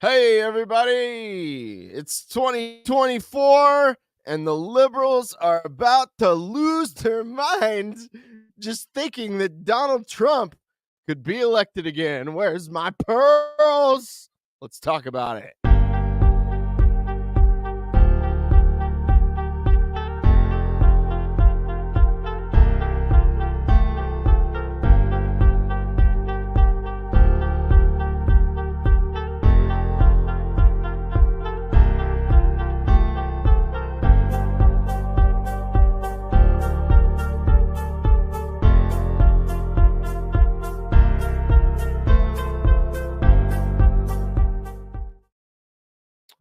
Hey, everybody! It's 2024, and the liberals are about to lose their minds just thinking that Donald Trump could be elected again. Where's my pearls? Let's talk about it.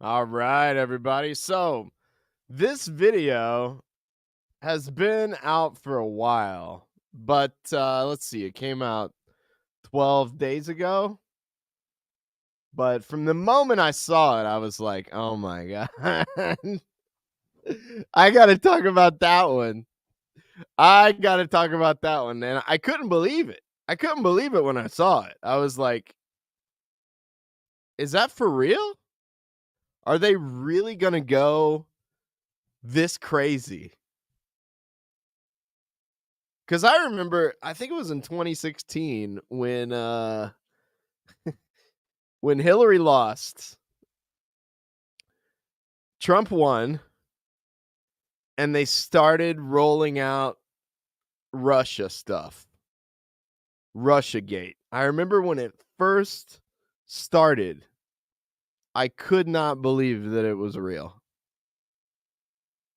All right, everybody. So this video has been out for a while, but let's see. It came out 12 days ago. But from the moment I saw it, I was like, oh my God. I got to talk about that one. And I couldn't believe it. I couldn't believe it when I saw it. I was like, is that for real? Are they really going to go this crazy? Because I remember, I think it was in 2016 when when Hillary lost, Trump won, and they started rolling out Russia stuff. Russiagate. I remember when it first started, I could not believe that it was real.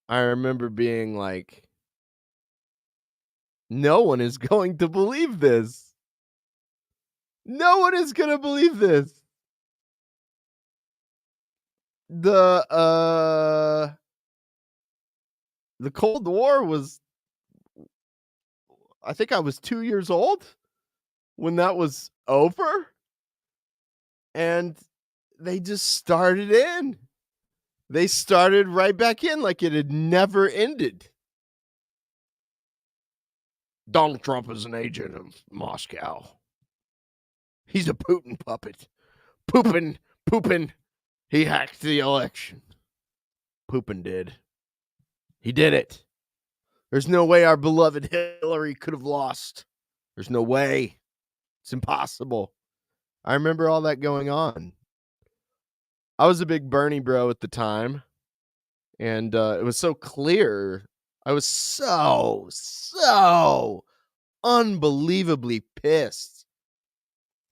I remember being like, no one is going to believe this. No one is going to believe this. The Cold War was, I think I was 2 years old when that was over. And they just started in. They started right back in like it had never ended. Donald Trump is an agent of Moscow. He's a Putin puppet. Poopin'. He hacked the election. Poopin' did. He did it. There's no way our beloved Hillary could have lost. There's no way. It's impossible. I remember all that going on. I was a big Bernie bro at the time, and it was so clear. I was so unbelievably pissed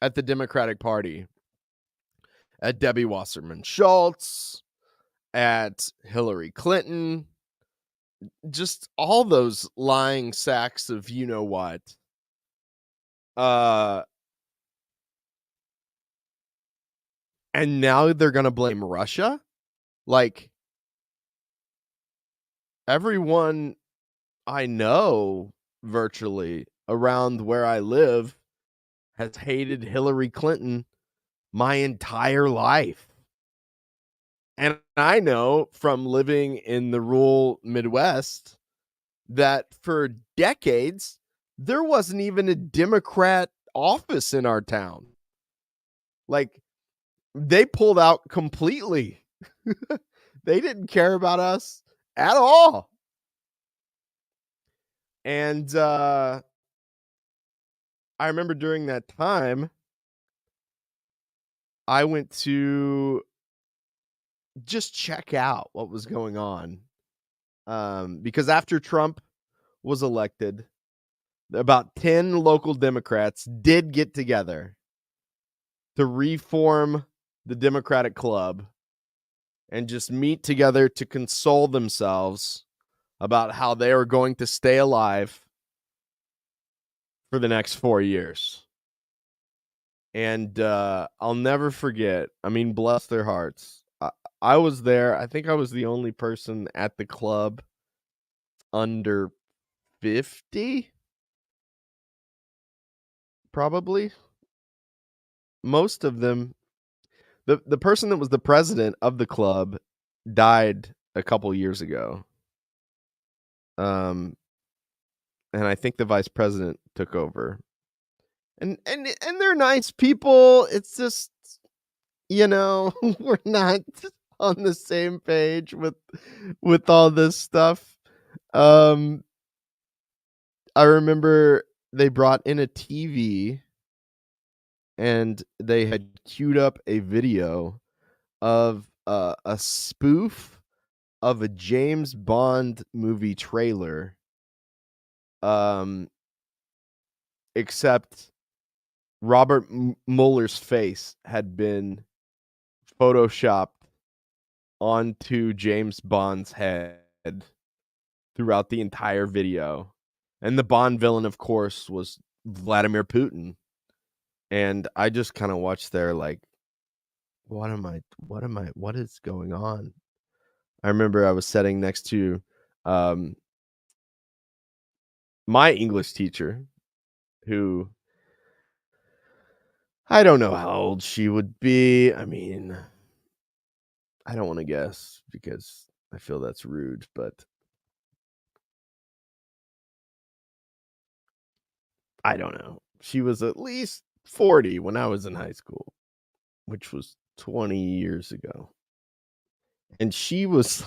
at the Democratic Party, at Debbie Wasserman Schultz, at Hillary Clinton, just all those lying sacks of you know what. And now they're going to blame Russia? Like, everyone I know virtually around where I live has hated Hillary Clinton my entire life. And I know from living in the rural Midwest that for decades, there wasn't even a Democrat office in our town. Like, they pulled out completely. They didn't care about us at all. And I remember during that time, I went to just check out what was going on. Because after Trump was elected, about 10 local Democrats did get together to reform the Democratic Club and just meet together to console themselves about how they are going to stay alive for the next 4 years. And I'll never forget. I mean, bless their hearts. I was there. I think I was the only person at the club under 50. Probably. Most of them. The person that was the president of the club died a couple years ago. And I think the vice president took over. And they're nice people. It's just we're not on the same page with all this stuff. I remember they brought in a TV and they had queued up a video of a spoof of a James Bond movie trailer. Except Robert Mueller's face had been photoshopped onto James Bond's head throughout the entire video. And the Bond villain, of course, was Vladimir Putin. And I just kind of watched there like, what is going on? I remember I was sitting next to my English teacher, who I don't know how old she would be. I mean, I don't want to guess because I feel that's rude, but I don't know. She was at least 40 when I was in high school, which was 20 years ago. And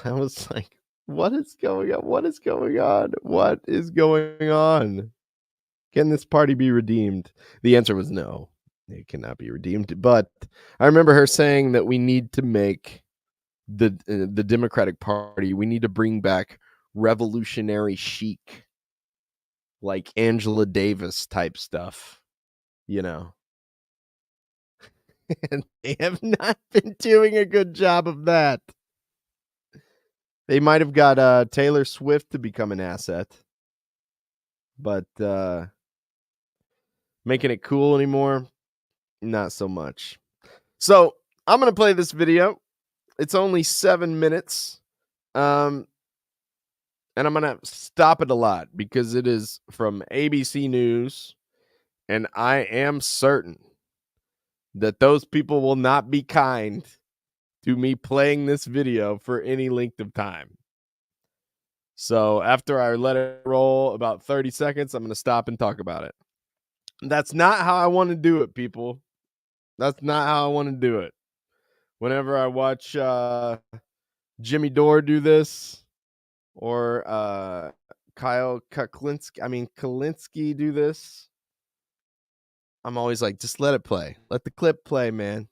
I was like, what is going on? What is going on? What is going on? Can this party be redeemed? The answer was no, it cannot be redeemed. But I remember her saying that we need to make the Democratic Party, we need to bring back revolutionary chic, like Angela Davis type stuff, And they have not been doing a good job of that. They might have got Taylor Swift to become an asset, but making it cool anymore, not so much. So I'm going to play this video. It's only 7 minutes. And I'm going to stop it a lot because it is from ABC News. And I am certain that those people will not be kind to me playing this video for any length of time. So after I let it roll about 30 seconds, I'm going to stop and talk about it. That's not how I want to do it, people. That's not how I want to do it. Whenever I watch Jimmy Dore do this, or Kyle Kalinske do this, I'm always like, just let it play. Let the clip play, man.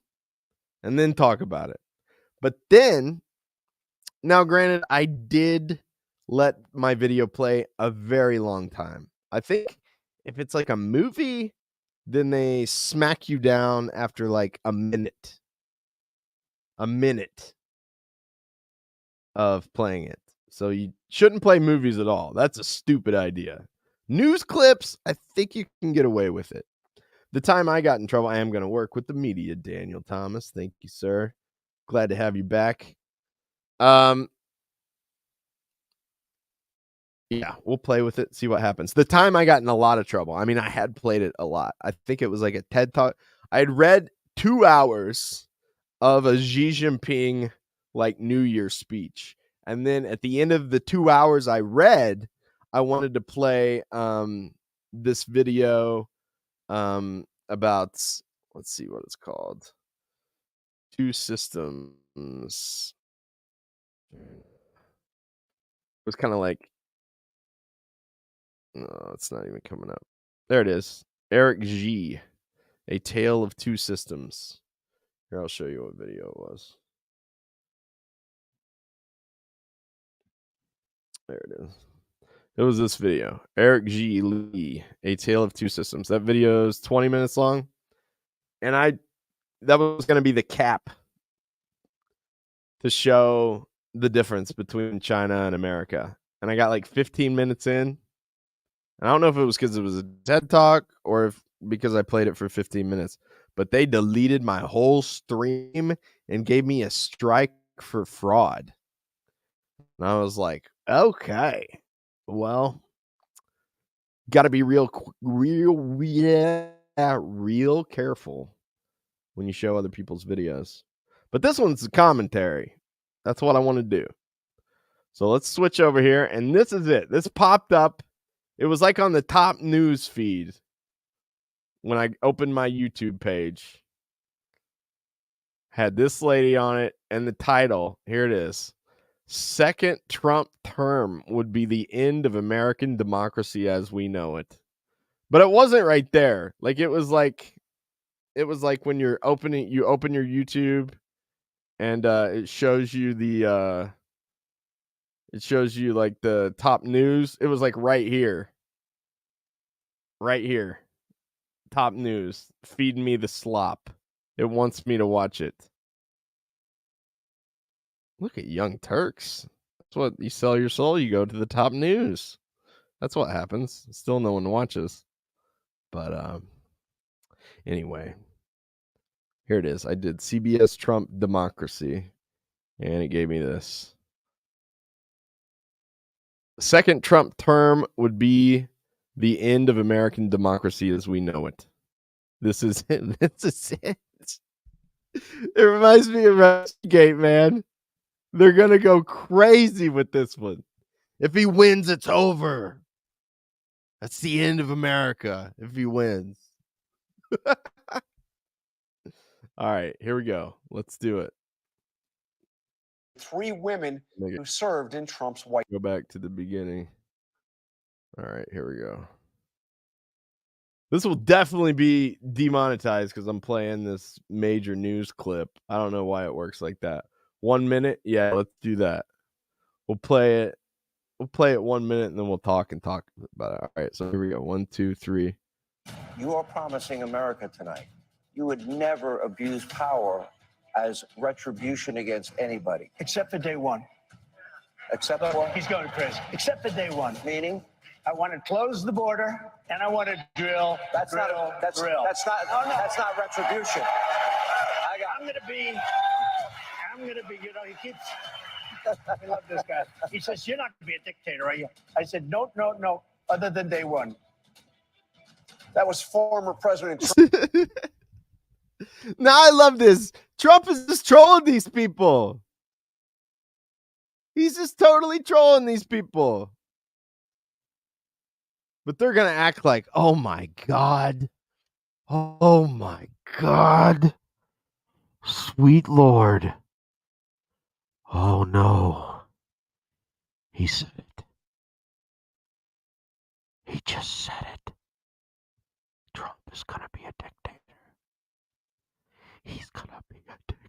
And then talk about it. But then, now granted, I did let my video play a very long time. I think if it's like a movie, then they smack you down after like a minute of playing it. So you shouldn't play movies at all. That's a stupid idea. News clips, I think you can get away with it. The time I got in trouble, I am going to work with the media, Daniel Thomas. Thank you, sir. Glad to have you back. Yeah, we'll play with it, see what happens. The time I got in a lot of trouble, I mean, I had played it a lot. I think it was like a TED Talk. I had read 2 hours of a Xi Jinping like New Year's speech. And then at the end of the 2 hours I read, I wanted to play this video about, let's see what it's called. 2 systems. It was kind of like, no, it's not even coming up. There it is. Eric G. A Tale of Two Systems. Here, I'll show you what video it was. There it is. It was this video. Eric G. Lee, A Tale of Two Systems. That video is 20 minutes long. And that was going to be the cap to show the difference between China and America. And I got like 15 minutes in. I don't know if it was because it was a TED Talk or if because I played it for 15 minutes. But they deleted my whole stream and gave me a strike for fraud. And I was like, okay, well, got to be real careful when you show other people's videos. But this one's a commentary. That's what I want to do. So let's switch over here. And this is it. This popped up. It was like on the top news feed when I opened my YouTube page. had this lady on it, and the title, here it is. Second Trump term would be the end of American democracy as we know it. But it wasn't right there. Like it was like when you open your YouTube and it shows you like the top news. It was like right here. Right here. Top news. Feed me the slop. It wants me to watch it. Look at Young Turks. That's what you sell your soul. You go to the top news. That's what happens. Still no one watches. But anyway, here it is. I did CBS Trump democracy, and it gave me this. The second Trump term would be the end of American democracy as we know it. This is it. This is it. It reminds me of Rushgate, man. They're going to go crazy with this one. If he wins, it's over. That's the end of America if he wins. All right, here we go. Let's do it. 3 women who served in Trump's White House. Go back to the beginning. All right, here we go. This will definitely be demonetized because I'm playing this major news clip. I don't know why it works like that. 1 minute? Yeah, let's do that. We'll play it. We'll play it 1 minute and then we'll talk about it. All right, so here we go. 1, 2, 3. You are promising America tonight you would never abuse power as retribution against anybody. Except for day one. Except for? He's going to prison. Except for day one. Meaning? I want to close the border and I want to drill. That's not retribution. I'm gonna be, you know, he keeps, I love this guy. He says, you're not gonna be a dictator, are you? I said, no, other than day one. That was former President Trump. Now I love this. Trump is just trolling these people. He's just totally trolling these people. But they're going to act like, oh my God. Oh my God. Sweet Lord. Oh no. He said it. He just said it. Trump is going to be a dictator. He's going to be a dictator.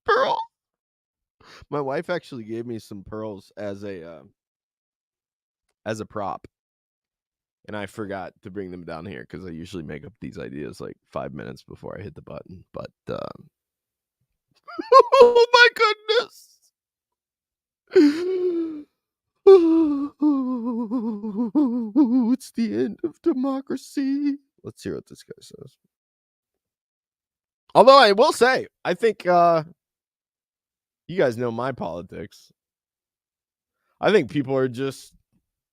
Pearl. My wife actually gave me some pearls as a prop. And I forgot to bring them down here because I usually make up these ideas like 5 minutes before I hit the button. But oh my goodness. It's the end of democracy. Let's hear what this guy says. Although I will say, I think you guys know my politics. I think people are just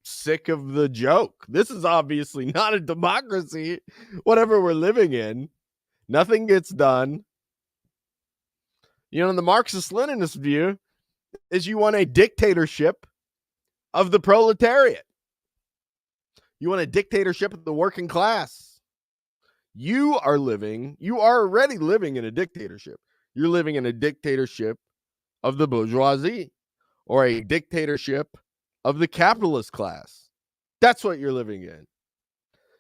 sick of the joke. This is obviously not a democracy. Whatever we're living in, nothing gets done. You know, the Marxist-Leninist view is you want a dictatorship of the proletariat. You want a dictatorship of the working class. You are already living in a dictatorship. You're living in a dictatorship of the bourgeoisie or a dictatorship of the capitalist class. That's what you're living in.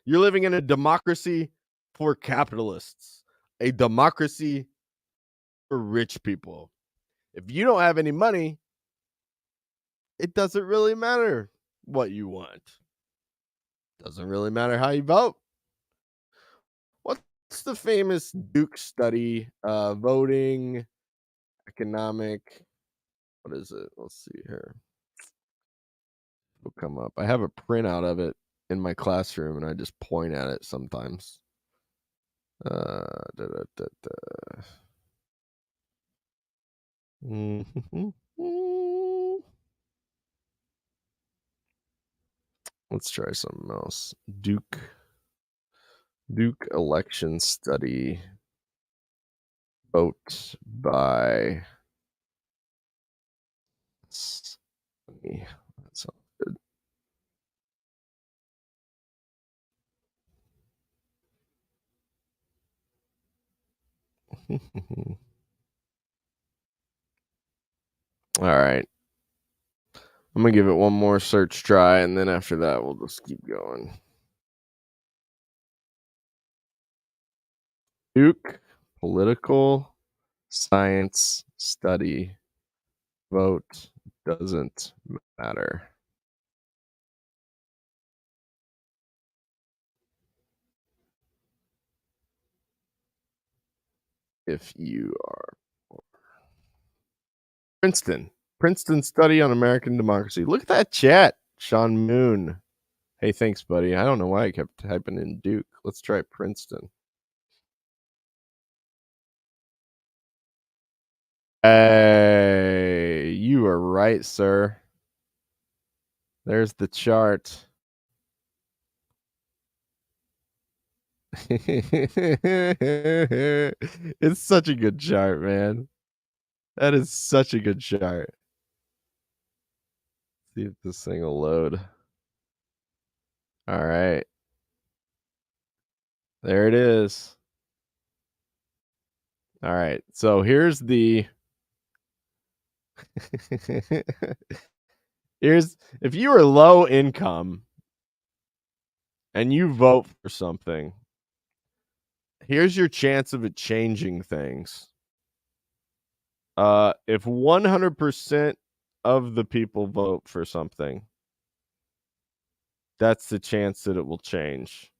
You're living in a democracy for capitalists, a democracy for rich people. If you don't have any money, it doesn't really matter what you want. Doesn't really matter how you vote. What's the famous Duke study? Voting, economic. What is it? Let's see here. It'll come up. I have a printout of it in my classroom, and I just point at it sometimes. Let's try something else. Duke election study. Vote by. That sounds good. All right. I'm going to give it one more search try, and then after that, we'll just keep going. Duke political science study. Vote doesn't matter. If you are Princeton study on American democracy. Look at that chat, Sean Moon. Hey, thanks, buddy. I don't know why I kept typing in Duke. Let's try Princeton. Hey, you are right, sir. There's the chart. It's such a good chart, man. That is such a good chart. See if this thing will load. All right. There it is. All right. So here's the here's if you are low income and you vote for something, here's your chance of it changing things. If 100% of the people vote for something, that's the chance that it will change.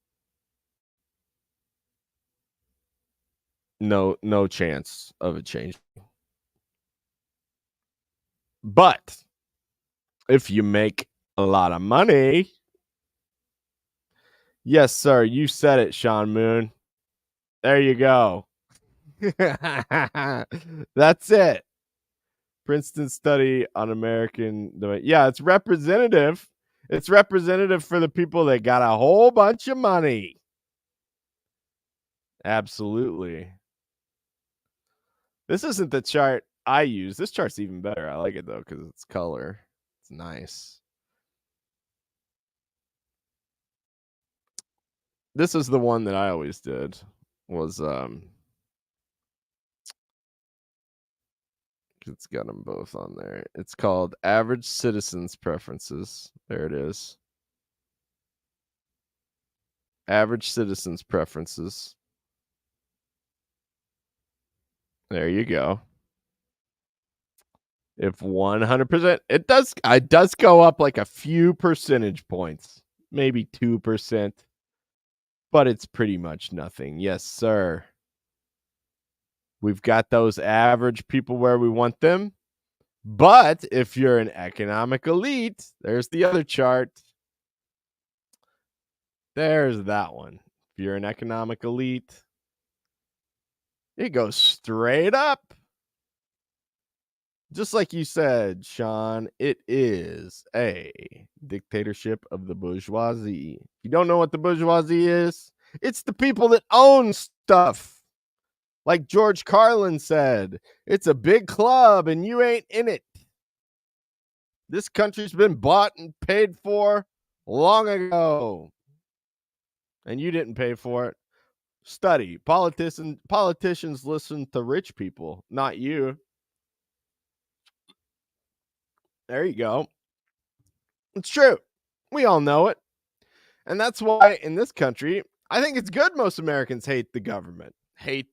No chance of it changing. But if you make a lot of money, yes, sir, you said it, Sean Moon. There you go. That's it. Princeton study on American. Yeah, it's representative. It's representative for the people that got a whole bunch of money. Absolutely. This isn't the chart I use. This chart's even better. I like it though because it's color. It's nice. This is the one that I always did. Was it's got them both on there. It's called Average Citizens Preferences. There it is. Average Citizens Preferences. There you go. If 100%, it does go up like a few percentage points, maybe 2%, but it's pretty much nothing. Yes, sir. We've got those average people where we want them. But if you're an economic elite, there's the other chart. There's that one. If you're an economic elite, it goes straight up. Just like you said, Sean, it is a dictatorship of the bourgeoisie. If you don't know what the bourgeoisie is, it's the people that own stuff. Like George Carlin said, it's a big club and you ain't in it. This country's been bought and paid for long ago. And you didn't pay for it. Study. Politicians listen to rich people, not you. There you go. It's true. We all know it. And that's why in this country, I think it's good most Americans hate the government. They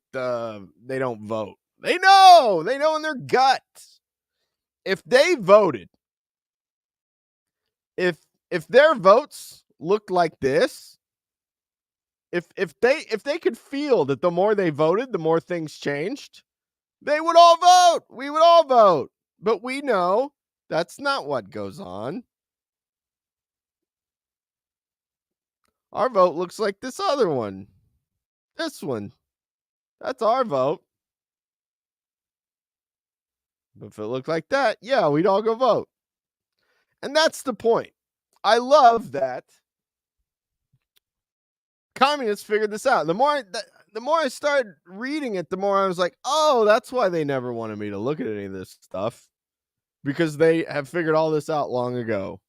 don't vote. They know in their gut. If they voted, if their votes looked like this, if they could feel that the more they voted, the more things changed, they would all vote. We would all vote. But we know that's not what goes on. Our vote looks like this other one. This one. That's our vote. If it looked like that, yeah, we'd all go vote. And that's the point. I love that communists figured this out. The more I started reading it, the more I was like, oh, that's why they never wanted me to look at any of this stuff. Because they have figured all this out long ago.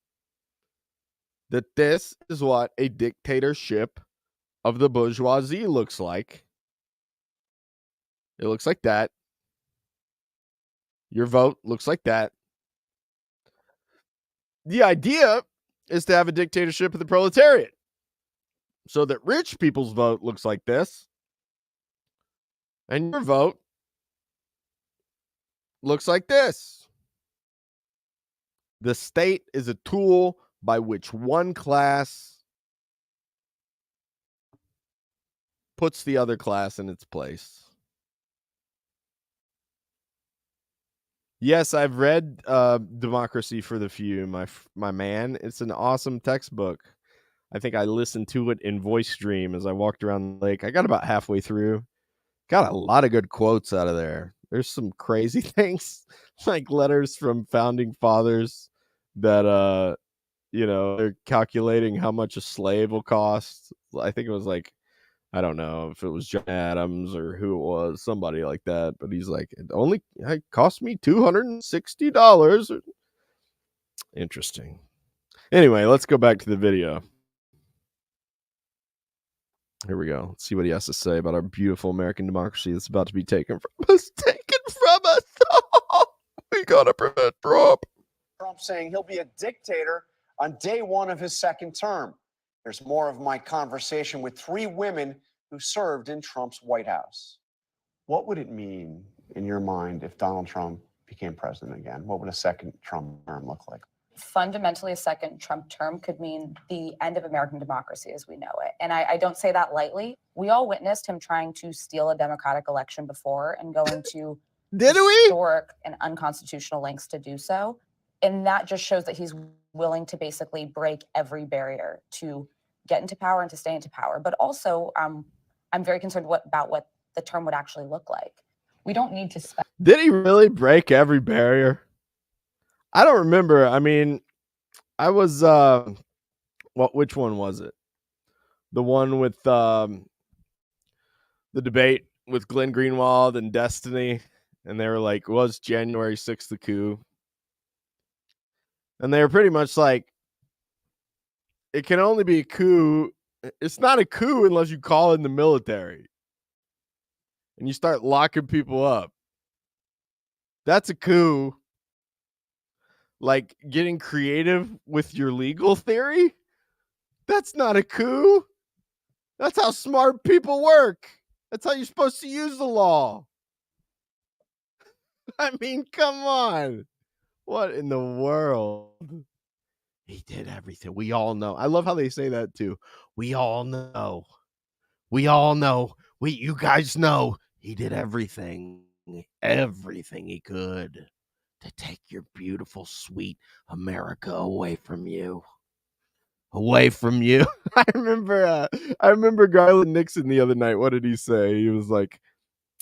That this is what a dictatorship of the bourgeoisie looks like. It looks like that. Your vote looks like that. The idea is to have a dictatorship of the proletariat so that rich people's vote looks like this. And your vote looks like this. The state is a tool by which one class puts the other class in its place. Yes, I've read Democracy for the Few, my man. It's an awesome textbook. I think I listened to it in voice stream as I walked around the lake. I got about halfway through. Got a lot of good quotes out of there. There's some crazy things, like letters from founding fathers that they're calculating how much a slave will cost. I think it was like, I don't know if it was John Adams or who it was, somebody like that. But he's like, it cost me $260. Interesting. Anyway, let's go back to the video. Here we go. Let's see what he has to say about our beautiful American democracy that's about to be taken from us. We gotta prevent Trump. Trump saying he'll be a dictator on day one of his second term. There's more of my conversation with 3 women who served in Trump's White House. What would it mean in your mind if Donald Trump became president again? What would a second Trump term look like? Fundamentally, a second Trump term could mean the end of American democracy as we know it. And I don't say that lightly. We all witnessed him trying to steal a democratic election before and going to historic and unconstitutional lengths to do so. And that just shows that he's willing to basically break every barrier to get into power and to stay into power. But also, I'm very concerned about what the term would actually look like. We don't need to spend. Did he really break every barrier? I don't remember. I mean, I was which one was it? The one with the debate with Glenn Greenwald and Destiny, and they were like, was January 6th the coup? And they were pretty much like, it can only be a coup. It's not a coup unless you call in the military and you start locking people up. That's a coup. Like getting creative with your legal theory, that's not a coup. That's how smart people work. That's how you're supposed to use the law. I mean, come on. What in the world? He did everything. We all know. I love how they say that too. We all know. We all know. You guys know he did everything he could to take your beautiful, sweet America away from you. Away from you. I remember Garland Nixon the other night. What did he say? He was like,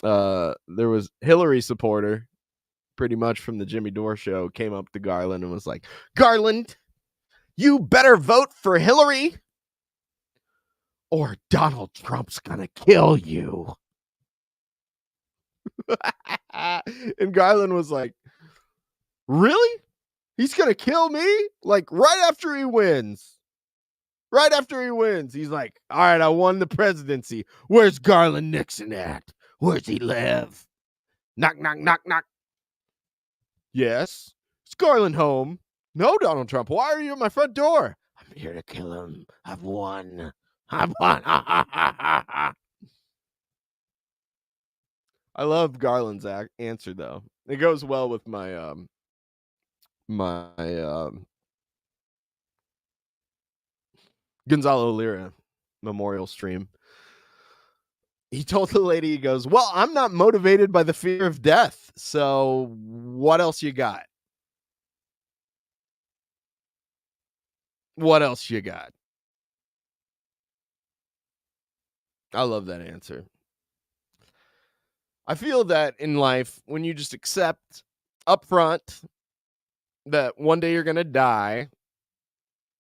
there was Hillary supporter, pretty much from the Jimmy Dore show, came up to Garland and was like, Garland, you better vote for Hillary or Donald Trump's gonna kill you. And Garland was like, really? He's gonna kill me? Like right after he wins. Right after he wins. He's like, all right, I won the presidency. Where's Garland Nixon at? Where's he live? Knock, knock, knock, knock. Yes. Is Garland home? No, Donald Trump. Why are you at my front door? I'm here to kill him. I've won. I've won. I love Garland's answer, though. It goes well with my Gonzalo Lira memorial stream. He told the lady, he goes, well, I'm not motivated by the fear of death. So what else you got? What else you got? I love that answer. I feel that in life, when you just accept up front that one day you're going to die,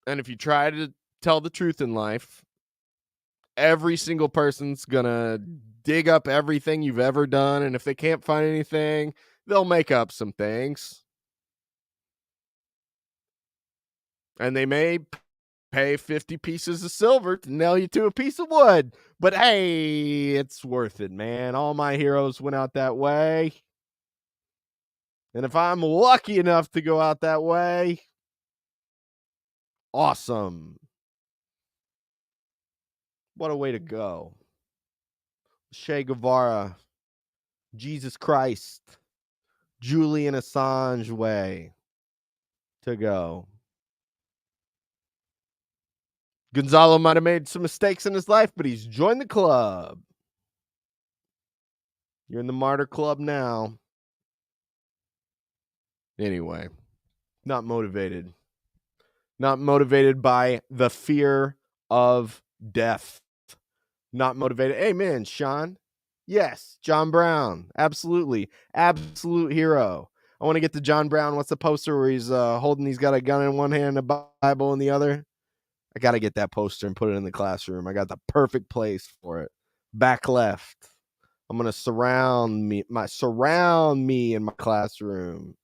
and if you try to tell the truth in life, every single person's going to dig up everything you've ever done, and if they can't find anything, they'll make up some things. And they may pay 50 pieces of silver to nail you to a piece of wood. But hey, it's worth it, man. All my heroes went out that way. And if I'm lucky enough to go out that way, awesome. What a way to go. Che Guevara, Jesus Christ, Julian Assange way to go. Gonzalo might have made some mistakes in his life, but he's joined the club. You're in the martyr club now. Anyway, not motivated. Not motivated by the fear of death. Not motivated. Amen, Sean. Yes, John Brown. Absolutely. Absolute hero. I want to get to John Brown. What's the poster where he's he's got a gun in one hand and a Bible in the other? I got to get that poster and put it in the classroom. I got the perfect place for it. Back left. I'm going to surround me in my classroom.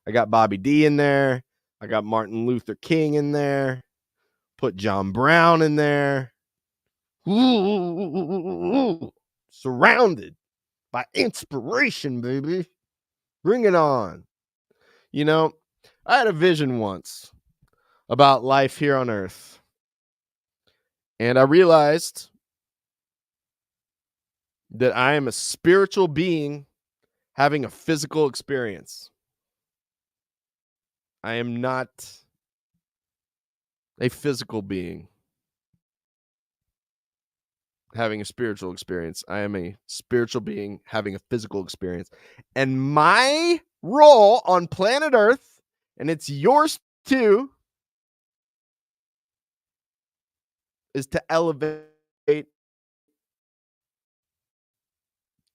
I got Bobby D in there. I got Martin Luther King in there. Put John Brown in there. Ooh, surrounded by inspiration, baby. Bring it on. You know, I had a vision once about life here on Earth. And I realized that I am a spiritual being having a physical experience. I am not a physical being having a spiritual experience. I am a spiritual being having a physical experience. And my role on planet Earth, and it's yours too, is to elevate,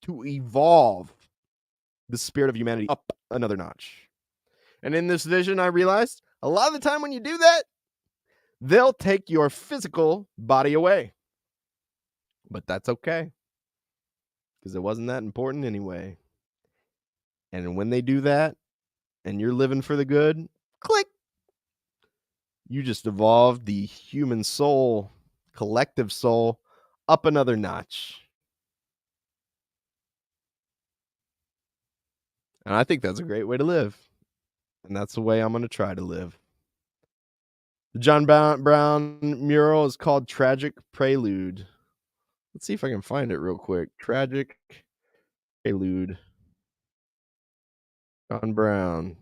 to evolve the spirit of humanity up another notch. And in this vision, I realized a lot of the time when you do that, they'll take your physical body away. But that's okay, because it wasn't that important anyway. And when they do that, and you're living for the good, click. You just evolved the human soul, collective soul, up another notch. And I think that's a great way to live. And that's the way I'm going to try to live. The John Brown mural is called Tragic Prelude. Let's see if I can find it real quick. Tragic Prelude. John Brown.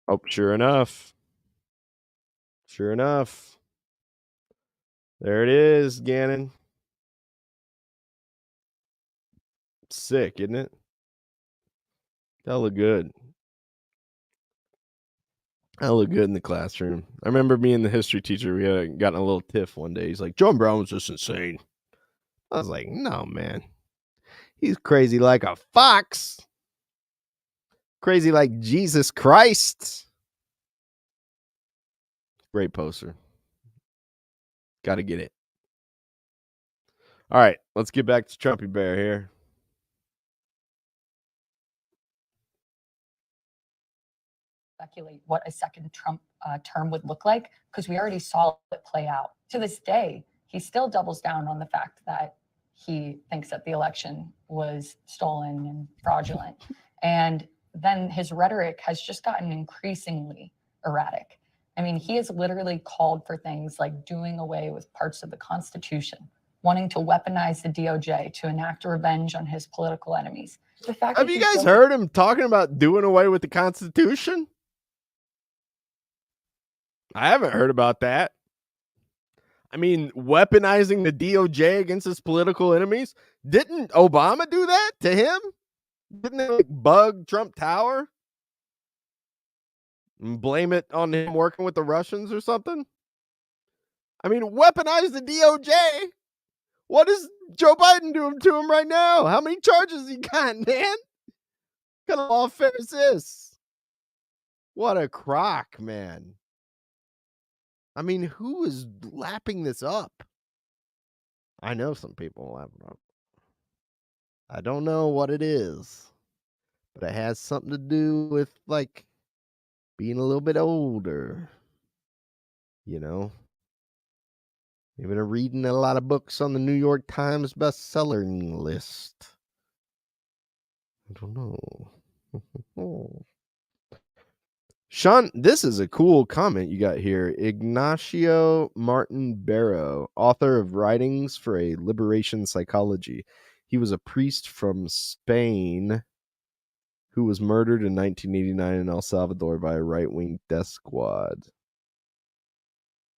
Oh, sure enough. Sure enough. There it is, Gannon. Sick, isn't it? That look good. I look good in the classroom. I remember me and the history teacher, we had gotten a little tiff one day. He's like, John Brown was just insane. I was like, no, man. He's crazy like a fox. Crazy like Jesus Christ. Great poster. Got to get it. All right, let's get back to Trumpy Bear here. Speculate what a second Trump term would look like, because we already saw it play out. To this day, he still doubles down on the fact that he thinks that the election was stolen and fraudulent. And then his rhetoric has just gotten increasingly erratic. I mean, he has literally called for things like doing away with parts of the Constitution, wanting to weaponize the DOJ to enact revenge on his political enemies. The fact Have you guys heard him talking about doing away with the Constitution? I haven't heard about that. I mean, weaponizing the DOJ against his political enemies. Didn't Obama do that to him? Didn't they bug Trump Tower and blame it on him working with the Russians or something? I mean, weaponize the DOJ. What is Joe Biden doing to him right now? How many charges he got, man? What kind of lawfare is this? What a crock, man. I mean, who is lapping this up? I know some people lap it up. I don't know what it is, but it has something to do with, like, being a little bit older. You know, maybe they're reading a lot of books on the New York Times bestseller list. I don't know. Sean, this is a cool comment you got here. Ignacio Martin Barrow, author of Writings for a Liberation Psychology. He was a priest from Spain who was murdered in 1989 in El Salvador by a right-wing death squad.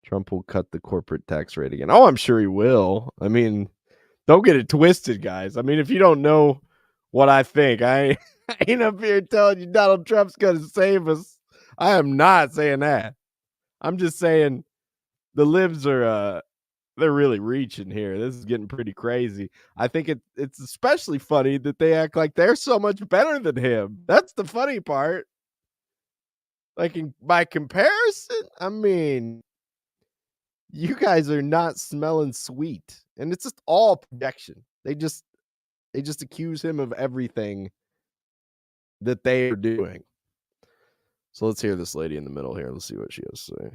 Trump will cut the corporate tax rate again. Oh, I'm sure he will. I mean, don't get it twisted, guys. I mean, if you don't know what I think, I ain't up here telling you Donald Trump's going to save us. I am not saying that. I'm just saying the libs are they're really reaching here. This is getting pretty crazy. I think it's especially funny that they act like they're so much better than him. That's the funny part. Like by comparison, I mean, you guys are not smelling sweet. And it's just all projection. They just accuse him of everything that they are doing. So let's hear this lady in the middle here. Let's see what she has to say.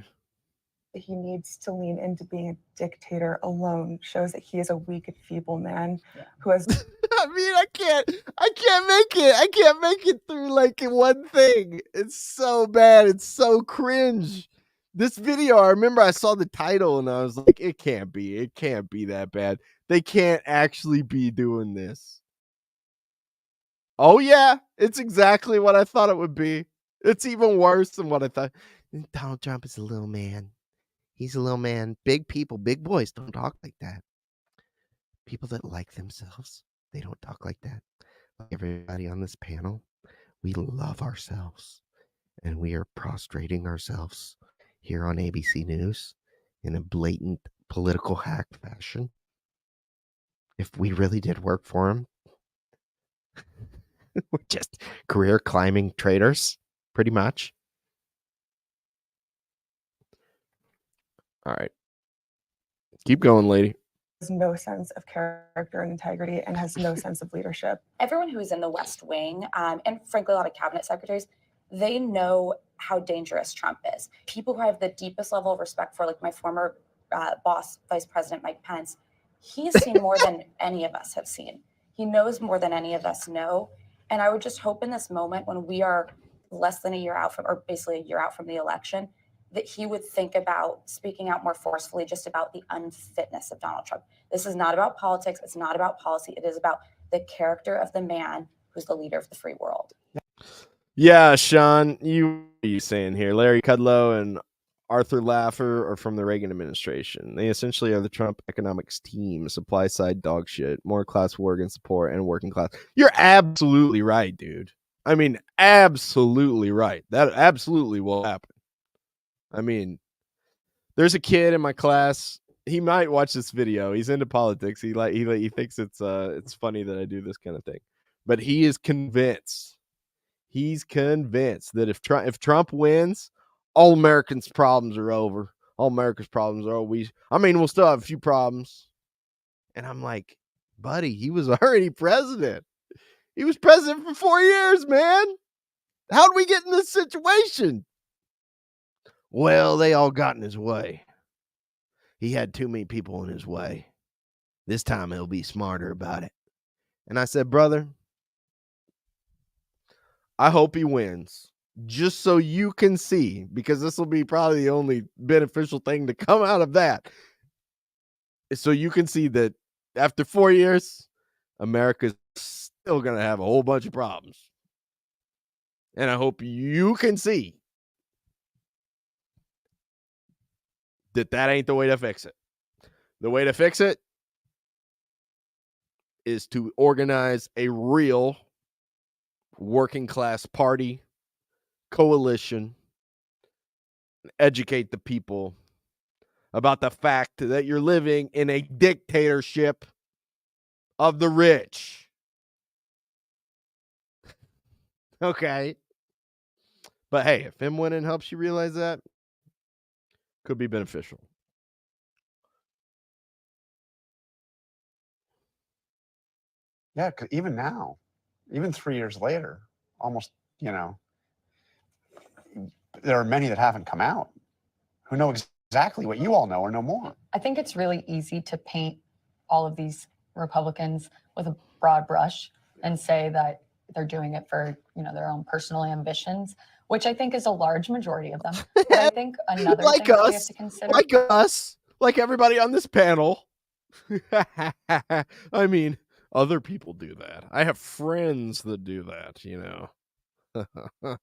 He needs to lean into being a dictator alone shows that he is a weak and feeble man who has I mean, I can't make it. I can't make it through like one thing. It's so bad. It's so cringe. This video, I remember I saw the title and I was like, it can't be that bad. They can't actually be doing this. Oh yeah, it's exactly what I thought it would be. It's even worse than what I thought. Donald Trump is a little man. He's a little man. Big people, big boys don't talk like that. People that like themselves, they don't talk like that. Like everybody on this panel, we love ourselves. And we are prostrating ourselves here on ABC News in a blatant political hack fashion. If we really did work for him, we're just career climbing traitors, pretty much. All right. Keep going, lady. has no sense of character and integrity and has no sense of leadership. Everyone who's in the West Wing, and frankly, a lot of cabinet secretaries, they know how dangerous Trump is. People who I have the deepest level of respect for, like my former boss, Vice President Mike Pence, he's seen more than any of us have seen. He knows more than any of us know. And I would just hope in this moment when we are less than a year out from, or basically a year out from the election, that he would think about speaking out more forcefully just about the unfitness of Donald Trump. This is not about politics. It's not about policy. It is about the character of the man who's the leader of the free world. Yeah, Sean, what are you saying here? Larry Kudlow and Arthur Laffer are from the Reagan administration. They essentially are the Trump economics team, supply side dog shit, more class war against the poor and working class. You're absolutely right, dude. I mean, absolutely right. That absolutely will happen. I mean, there's a kid in my class. He might watch this video. He's into politics. He thinks it's funny that I do this kind of thing. But he is convinced. He's convinced that if Trump wins, all Americans' problems are over. All America's problems are over. We'll still have a few problems. And I'm like, buddy, he was already president. He was president for 4 years, man. How'd we get in this situation? Well, they all got in his way. He had too many people in his way. This time he'll be smarter about it. And I said, brother, I hope he wins. Just so you can see, because this will be probably the only beneficial thing to come out of that. So you can see that after 4 years, America's still going to have a whole bunch of problems. And I hope you can see that ain't the way to fix it. The way to fix it is to organize a real working class party, coalition, educate the people about the fact that you're living in a dictatorship of the rich. Okay. But hey, if him winning helps you realize that, could be beneficial. Yeah, even now, even 3 years later, almost, There are many that haven't come out who know exactly what you all know or no more. I think it's really easy to paint all of these Republicans with a broad brush and say that they're doing it for, their own personal ambitions, which I think is a large majority of them. But I think another Like thing that we have us, to consider, like us, like everybody on this panel. I mean, other people do that. I have friends that do that, but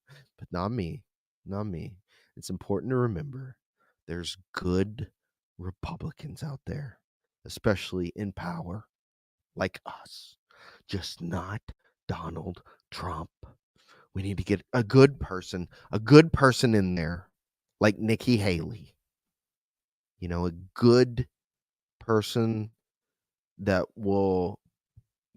not me. Not me. It's important to remember there's good Republicans out there, especially in power, like us. Just not Donald Trump. We need to get a good person in there, like Nikki Haley. A good person that will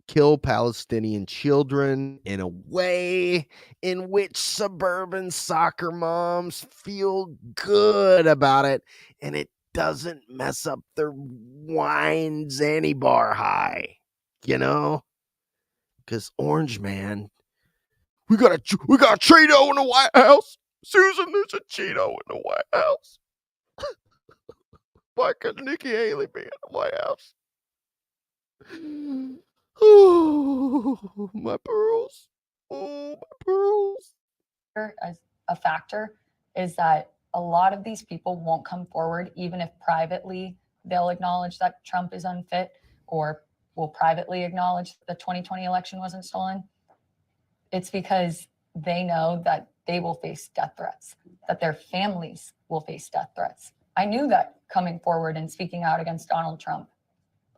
kill Palestinian children in a way in which suburban soccer moms feel good about it, and it doesn't mess up their wine Zanzibar high, because Orange Man, we got a Cheeto in the White House. Susan, there's a Cheeto in the White House. Why couldn't Nikki Haley be in the White House? Oh, my pearls. Oh, my pearls. as a factor, is that a lot of these people won't come forward, even if privately they'll acknowledge that Trump is unfit or will privately acknowledge the 2020 election wasn't stolen. It's because they know that they will face death threats, that their families will face death threats. I knew that coming forward and speaking out against Donald Trump,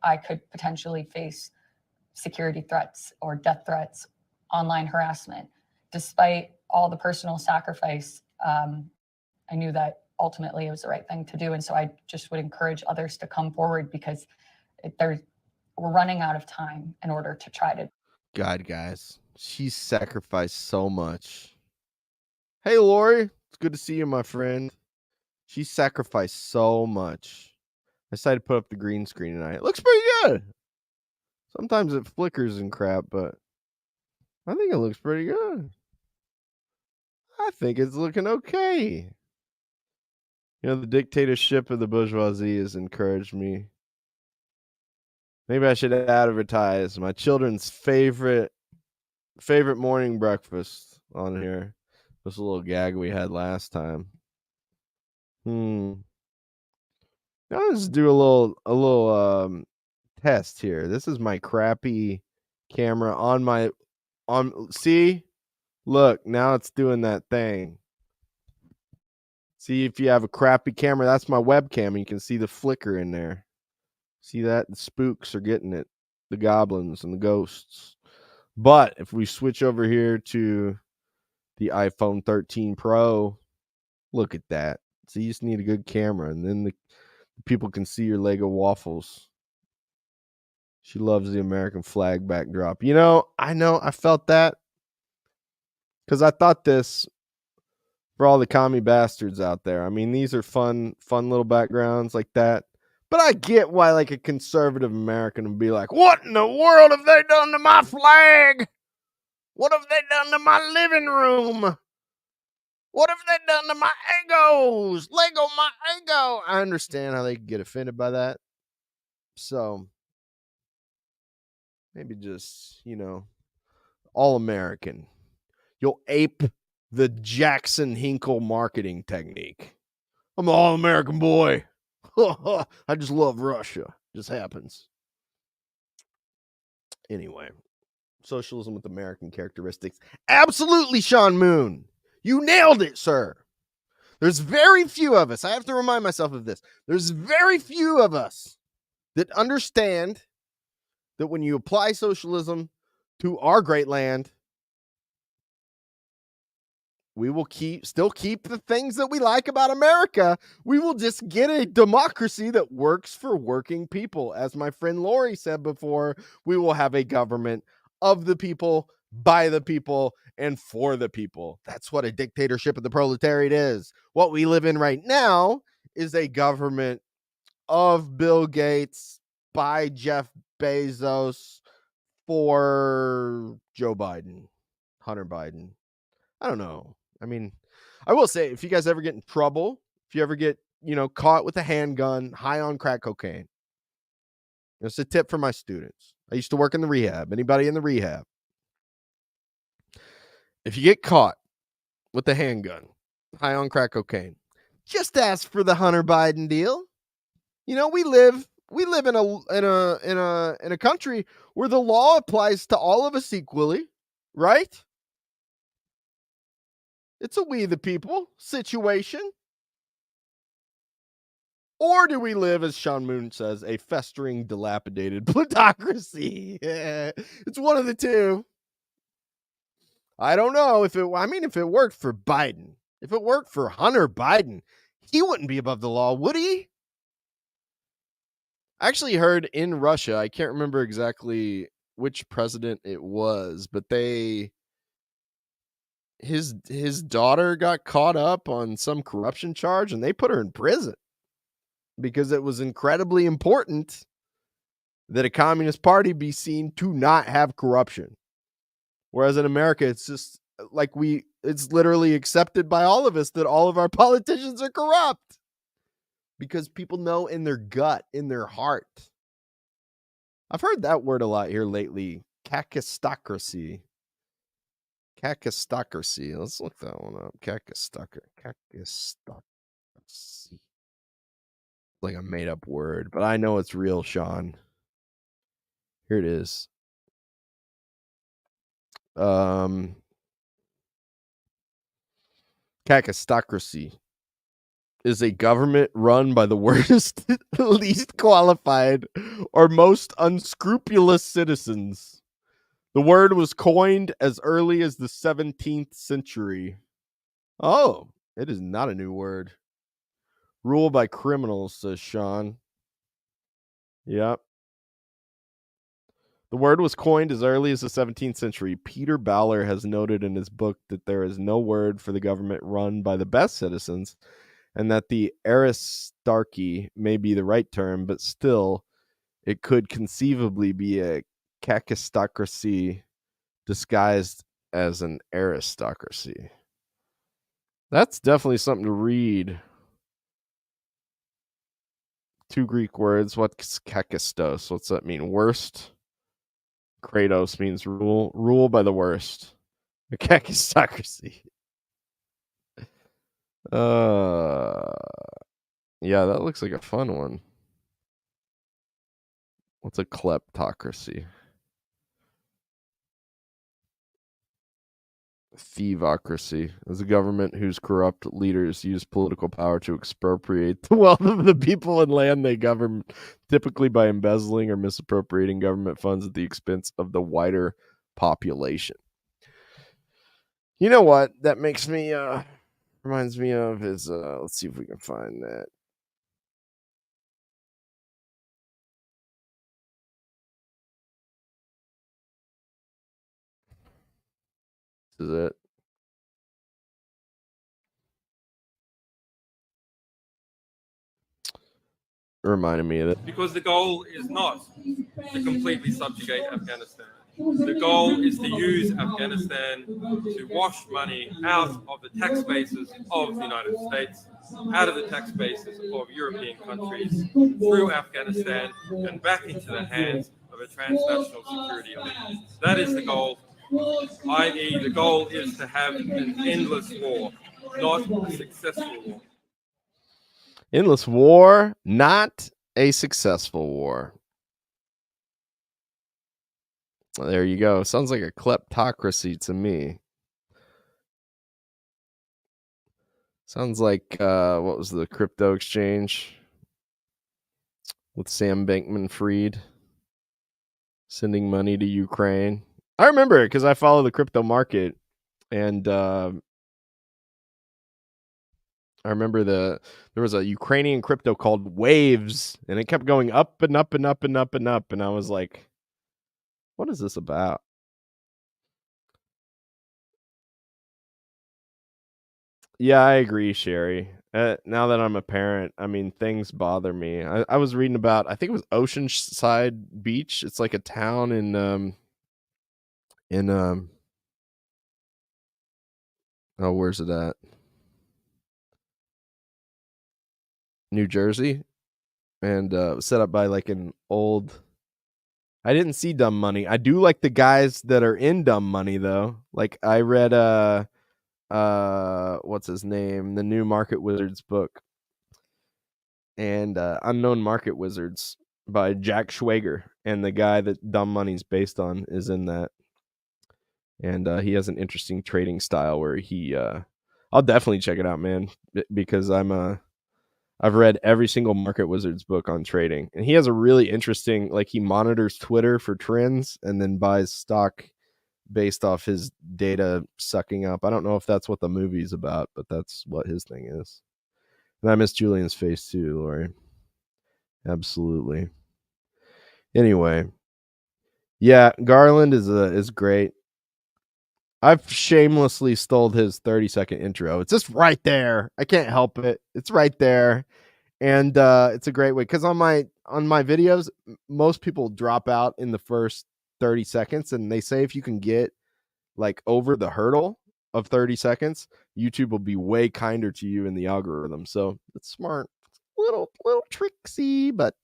I could potentially face security threats or death threats, online harassment. Despite all the personal sacrifice, I knew that ultimately it was the right thing to do. And so I just would encourage others to come forward, because we're running out of time in order to try to. God, guys, she sacrificed so much. Hey, Lori, it's good to see you, my friend. She sacrificed so much. I decided to put up the green screen tonight. It looks pretty good. Sometimes it flickers and crap, but I think it looks pretty good. I think it's looking okay. The dictatorship of the bourgeoisie has encouraged me. Maybe I should advertise my children's favorite morning breakfast on here. This little gag we had last time. I'll just do a little test here. This is my crappy camera see? Look, now it's doing that thing. See, if you have a crappy camera, that's my webcam. You can see the flicker in there. See that? The spooks are getting it. The goblins and the ghosts. But if we switch over here to the iPhone 13 Pro, look at that. So you just need a good camera, and then the people can see your Lego waffles. She loves the American flag backdrop. I felt that because I thought this for all the commie bastards out there. I mean, these are fun little backgrounds like that. But I get why, like, a conservative American would be like, what in the world have they done to my flag? What have they done to my living room? What have they done to my egos? Lego my ego. I understand how they get offended by that. So maybe just, all American. You'll ape the Jackson Hinkle marketing technique. I'm an all American boy. I just love Russia. Just happens. Anyway, socialism with American characteristics. Absolutely, Sean Moon. You nailed it, sir. There's very few of us. I have to remind myself of this. There's very few of us that understand that when you apply socialism to our great land, we will still keep the things that we like about America. We will just get a democracy that works for working people. As my friend Lori said before, we will have a government of the people, by the people, and for the people. That's what a dictatorship of the proletariat is. What we live in right now is a government of Bill Gates, by Jeff Bezos, for Joe Biden, Hunter Biden. I don't know. I mean, I will say, if you guys ever get in trouble, if you ever get, caught with a handgun, high on crack cocaine, it's a tip for my students. I used to work in the rehab. Anybody in the rehab? If you get caught with a handgun, high on crack cocaine, just ask for the Hunter Biden deal. We live in a country where the law applies to all of us equally, right? It's a we the people situation. Or do we live, as Sean Moon says, a festering, dilapidated plutocracy? It's one of the two. I don't know if it worked for Biden, if it worked for Hunter Biden, he wouldn't be above the law, would he? I actually heard in Russia, I can't remember exactly which president it was, but his daughter got caught up on some corruption charge and they put her in prison because it was incredibly important that a communist party be seen to not have corruption. Whereas in America, it's just like it's literally accepted by all of us that all of our politicians are corrupt because people know in their gut, in their heart. I've heard that word a lot here lately. Kakistocracy. Kakistocracy. Let's look that one up. Kakistocracy. Like a made up word, but I know it's real, Sean. Here it is. Kakistocracy is a government run by the worst, least qualified, or most unscrupulous citizens. The word was coined as early as the 17th century. Oh, it is not a new word. Rule by criminals, says Sean. Yep. The word was coined as early as the 17th century. Peter Bowler has noted in his book that there is no word for the government run by the best citizens, and that the aristarchy may be the right term, but still, it could conceivably be a kakistocracy disguised as an aristocracy. That's definitely something to read. 2 Greek words. What's kakistos? What's that mean? Worst. Kratos means rule by the worst. A kakistocracy. Yeah, that looks like a fun one. What's a kleptocracy? Thievocracy is a government whose corrupt leaders use political power to expropriate the wealth of the people and land they govern, typically by embezzling or misappropriating government funds at the expense of the wider population. You know what that makes me reminds me of is let's see if we can find that. This is it. It reminded me of it. Because the goal is not to completely subjugate Afghanistan. The goal is to use Afghanistan to wash money out of the tax bases of the United States, out of the tax bases of European countries, through Afghanistan, and back into the hands of a transnational security elite. That is the goal, i.e. the goal is to have an endless war, not a successful war. Endless war, not a successful war. There you go. Sounds like a kleptocracy to me. Sounds like what was the crypto exchange with Sam Bankman-Fried sending money to Ukraine? I remember it because I follow the crypto market, and I remember there was a Ukrainian crypto called Waves, and it kept going up and up and up and up and up, and I was like, what is this about? Yeah, I agree, Sherry. Now that I'm a parent, I mean, things bother me. I was reading about, I think it was Oceanside Beach. It's like a town in oh, where's it at? New Jersey, and it was set up by like an old. I didn't see Dumb Money. I do like the guys that are in Dumb Money though. Like I read what's his name? The new Market Wizards book, and Unknown Market Wizards by Jack Schwager, and the guy that Dumb Money's based on is in that. And he has an interesting trading style where he I'll definitely check it out, man, because I've read every single Market Wizards book on trading, and he has a really interesting, like, he monitors Twitter for trends and then buys stock based off his data sucking up. I don't know if that's what the movie's about, but that's what his thing is. And I miss Julian's face too, Lori. Absolutely. Anyway, yeah, Garland is great. I've shamelessly stole his 30-second intro. It's just right there. I can't help it. It's right there. And it's a great way, because on my videos, most people drop out in the first 30 seconds, and they say if you can get like over the hurdle of 30 seconds, YouTube will be way kinder to you in the algorithm. So it's smart. Little tricksy, but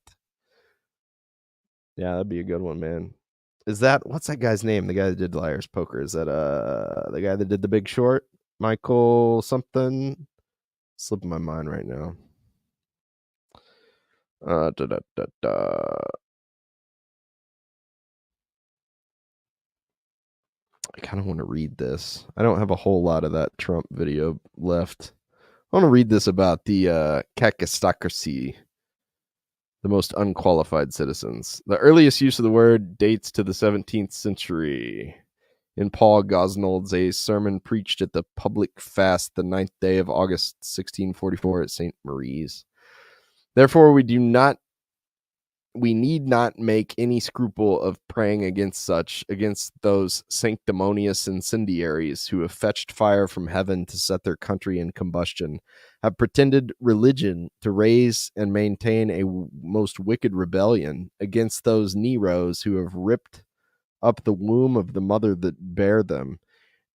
yeah, that'd be a good one, man. Is that, what's that guy's name? The guy that did Liar's Poker. Is that the guy that did The Big Short? Michael something? Slipping my mind right now. I kind of want to read this. I don't have a whole lot of that Trump video left. I want to read this about the kakistocracy, the most unqualified citizens. The earliest use of the word dates to the 17th century. In Paul Gosnold's a sermon preached at the public fast the 9th day of August 1644 at St. Marie's. Therefore, we need not make any scruple of praying against those sanctimonious incendiaries who have fetched fire from heaven to set their country in combustion, have pretended religion to raise and maintain a most wicked rebellion against those Neros who have ripped up the womb of the mother that bare them,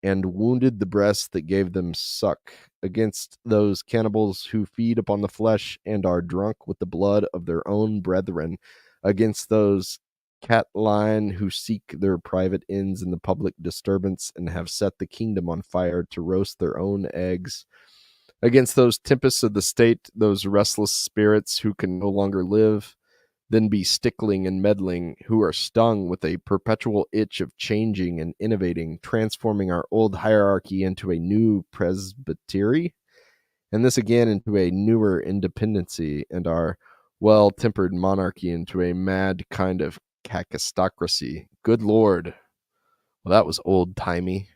and wounded the breast that gave them suck, against those cannibals who feed upon the flesh and are drunk with the blood of their own brethren, against those catline who seek their private ends in the public disturbance and have set the kingdom on fire to roast their own eggs, against those tempests of the state, those restless spirits who can no longer live, then be stickling and meddling, who are stung with a perpetual itch of changing and innovating, transforming our old hierarchy into a new presbytery, and this again into a newer independency, and our well-tempered monarchy into a mad kind of kakistocracy. Good Lord. Well, that was old-timey.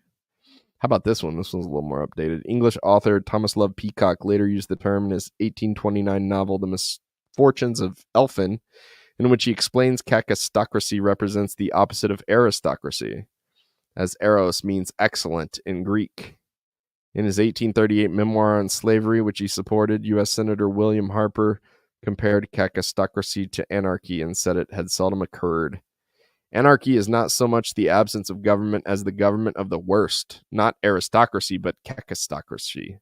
How about this one? This one's a little more updated. English author Thomas Love Peacock later used the term in his 1829 novel, The Misfortunes of Elphin, in which he explains kakistocracy represents the opposite of aristocracy, as eros means excellent in Greek. In his 1838 memoir on slavery, which he supported, U.S. Senator William Harper compared kakistocracy to anarchy and said it had seldom occurred. Anarchy is not so much the absence of government as the government of the worst, not aristocracy, but kakistocracy,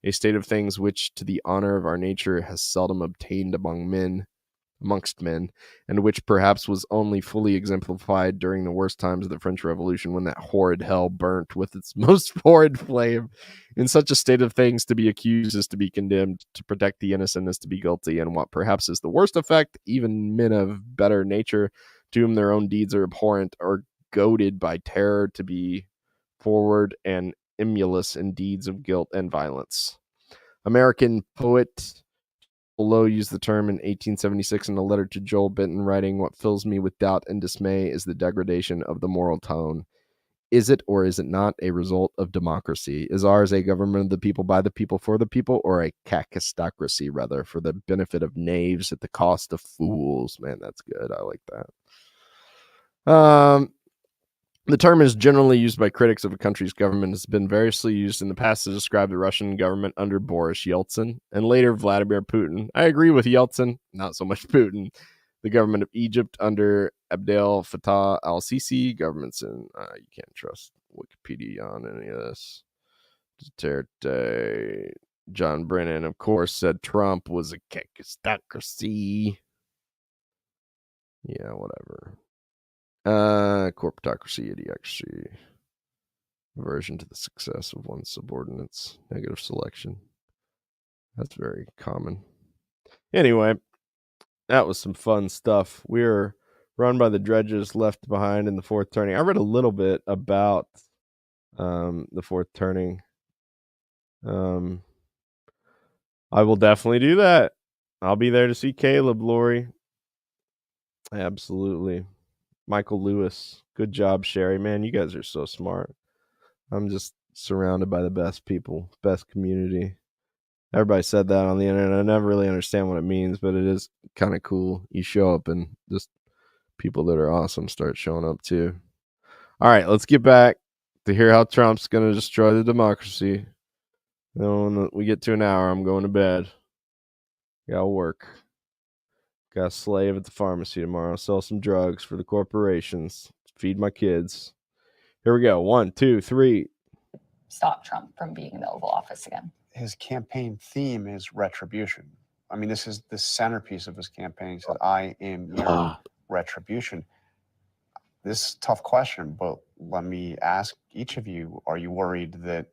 a state of things which, to the honor of our nature, has seldom obtained amongst men, and which perhaps was only fully exemplified during the worst times of the French Revolution, when that horrid hell burnt with its most horrid flame. In such a state of things, to be accused is to be condemned, to protect the innocent is to be guilty, and what perhaps is the worst effect, even men of better nature, to whom their own deeds are abhorrent, are goaded by terror to be forward and emulous in deeds of guilt and violence. American poet Lowe used the term in 1876 in a letter to Joel Benton, writing, "What fills me with doubt and dismay is the degradation of the moral tone. Is it or is it not a result of democracy? Is ours a government of the people, by the people, for the people, or a kakistocracy, rather, for the benefit of knaves at the cost of fools?" Man, that's good. I like that. The term is generally used by critics of a country's government. Has been variously used in the past to describe the Russian government under Boris Yeltsin and later Vladimir Putin. I agree with Yeltsin, not so much Putin. The government of Egypt under Abdel Fattah al-Sisi. Governments in, you can't trust Wikipedia on any of this. Duterte. John Brennan, of course, said Trump was a kekistocracy. Yeah, whatever. Corporatocracy, idiocracy. Aversion to the success of one's subordinates. Negative selection. That's very common. Anyway, that was some fun stuff. We're run by the dredges left behind in the fourth turning. I read a little bit about the fourth turning. I will definitely do that. I'll be there to see Caleb, Lori. Absolutely. Michael Lewis. Good job, Sherry. Man, you guys are so smart. I'm just surrounded by the best people, best community. Everybody said that on the internet. I never really understand what it means, but it is kind of cool. You show up and just people that are awesome start showing up too. All right, let's get back to hear how Trump's going to destroy the democracy. Then when we get to an hour, I'm going to bed. Got to work. Got a slave at the pharmacy tomorrow. Sell some drugs for the corporations. Feed my kids. Here we go. 1, 2, 3. Stop Trump from being in the Oval Office again. His campaign theme is retribution. I mean, this is the centerpiece of his campaign. He said, I am your retribution. This is a tough question, but let me ask each of you, are you worried that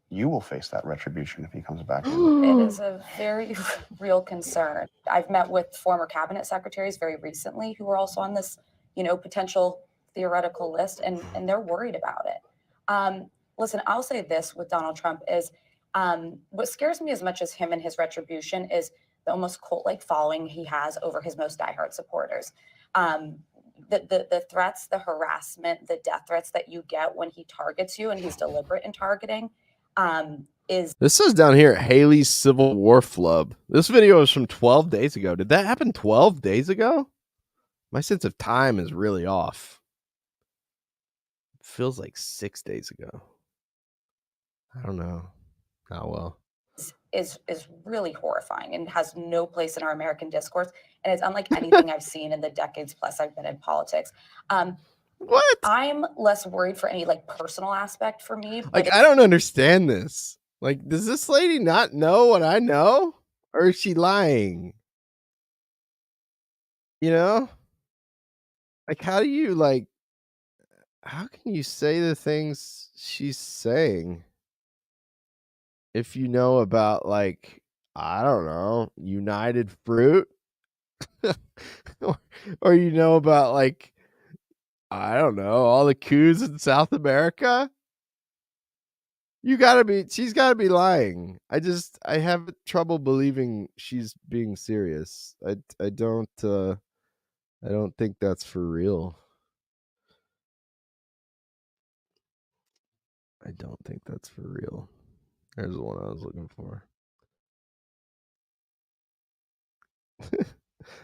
you will face that retribution if he comes back in? It is a very real concern. I've met with former cabinet secretaries very recently who are also on this, potential theoretical list, and they're worried about it. Listen, I'll say this with Donald Trump is what scares me as much as him and his retribution is the almost cult-like following he has over his most diehard supporters. The threats, the harassment, the death threats that you get when he targets you, and he's deliberate in targeting, is... This is down here at Haley's Civil War Flub. This video is from 12 days ago. Did that happen 12 days ago? My sense of time is really off. It feels like 6 days ago. I don't know. Oh, well. Is really horrifying and has no place in our American discourse. And it's unlike anything I've seen in the decades plus I've been in politics. What? I'm less worried for any personal aspect for me. Like, I don't understand this. Like, does this lady not know what I know? Or is she lying? Like, how do you, how can you say the things she's saying? If you know about, I don't know, United Fruit, or you know about, I don't know, all the coups in South America, she's gotta be lying. I have trouble believing she's being serious. I don't think that's for real. I don't think that's for real. There's the one I was looking for. I